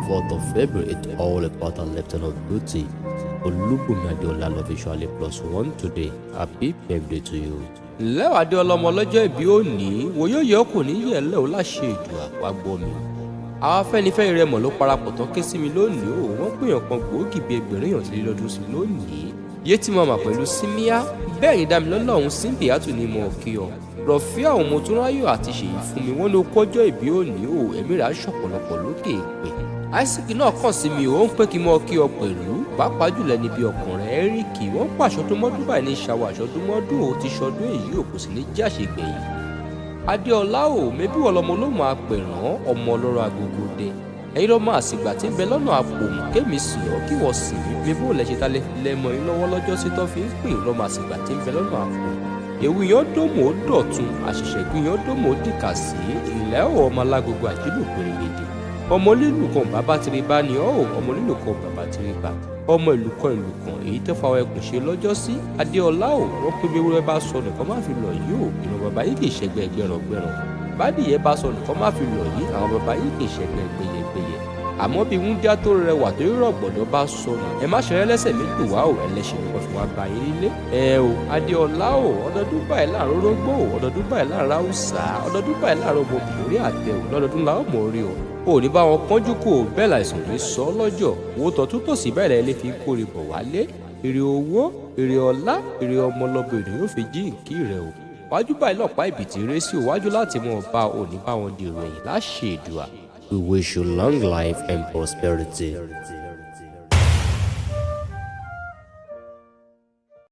4th of February, it's all about our lieutenant of duty. Olúbùnmi Adéọlá officially +1 today. Happy birthday to you. Lẹ́wọ̀ Adéọlá ọmọ ọlọ́jọ́ ìbí òní wòye ọkùn ní yẹ̀lẹ́ ò láṣẹ ìdùà wá gbọ́ mi. Àwọn Afẹ́nifẹ́re rẹ̀ mọ̀ ló parapọ̀ tán ké sí mi lónìí o, wọ́n pèèyàn kan gbòógì bíi ẹgbẹ̀rún èèyàn tí lé lọ́dún sí lónìí. Yétí Mama pẹ̀lú Símíà bẹ́ẹ̀ ni Dámilọ́lá òun Símbíàtù ni mo kí ọ. Rọ̀fíà òun Motúnráyọ̀ àti Ṣèyí fún mi wọ́n ní okú ọjọ́ ìbí òní o, ẹ̀mí rẹ̀ á ṣọ̀pọ̀lọpọ̀ lókè èpè. Isaac náà kàn sí mi ó ń pé kí n mọ kí ọ pẹ̀lú pàápàá jùlọ níbi ọkùnrin Ẹ́ríkì wọ́n pa àṣọdúnmọ́dún báyìí ní ṣàwọ̀ àṣọdúnmọ́dún ò ti ṣọdún èyí ò kò sì ní jẹ́ àṣegbẹ̀yìn. Adéọlá ò mẹ́bí ọlọmọ ló máa pè rán ọmọ ọlọ́rọ̀ agogo dé ẹ̀yin lọ́mọ àsìgbà tí ń bẹ lọ́nà àpòmù kémi sì ọ́ kí wọ́n sì mí bí bó lẹ ṣe talẹ̀ lẹ́mọ yín lọ́wọ́ lọ́jọ́ sí tó fi ń pè lọ́mọ àsìgbà tí ń bẹ lọ́nà àpòmù ewu yẹn dòmò ó dọ̀tun àṣìṣẹ́gun yẹn dòmò ó dìkà sí ilẹ̀ ọ̀ ọmọ alágogo àjílù pèrègèdè ọmọ lílù kan bàbá tiri bá ní ọ́ ọmọ lílù kan bàbá tiri bá ọmọ ìlú kan èyí tẹ́ fáwọn ẹkùn ṣe lọ́jọ́ sí Adéọlá ò wọ́n pé bí ewúrẹ́ bá sọ nìkan má fi lọ yìí ò ìran bàbá yìí kì í ṣẹgbẹ́ gbẹ̀rọ̀gbẹ̀rọ̀ bádìyẹ bá sọ nìkan má fi lọ yìí àwọn bàbá yìí kì í ṣẹgbẹ́ gbẹyẹgbẹyẹ àmọ́ bí wúndíá tó rẹwà tó rírọ̀ gbọ̀dọ̀ bá sọnù ẹ má ṣe ẹlẹ́sẹ̀ méjì wá ò ẹlẹ́ṣẹ̀ nìkan fi wá bá yín nílé. O Adéọlá ò ọdọọdún báyìí láàárọ̀ orógbó ò ọdọọdún báyìí láàárọ̀ haúsá ọdọọdún báyìí láàárọ̀ ọmọbìnrin orí àtẹ ò lọ́dọọdún làwọn mọ̀ rí o. O ní bá wọn pọ́njú kò bẹ́ẹ̀ láìsàn ní sọ lọ́jọ́ owó tọ́ tútò sí bẹ́ẹ̀ lẹ́lẹ́ fi kórè bọ̀ wálé èrè owó èrè ọlá èrè ọmọ lọ́bìnrin yóò fi jí nkí rẹ̀ o. Wájú báyìí lọ́pàá ìbìtì rẹ̀ sí òwájú láti mọ̀ ọba òní bá wọn di ìròyìn láṣẹ Èdùà. We wish you long life and prosperity.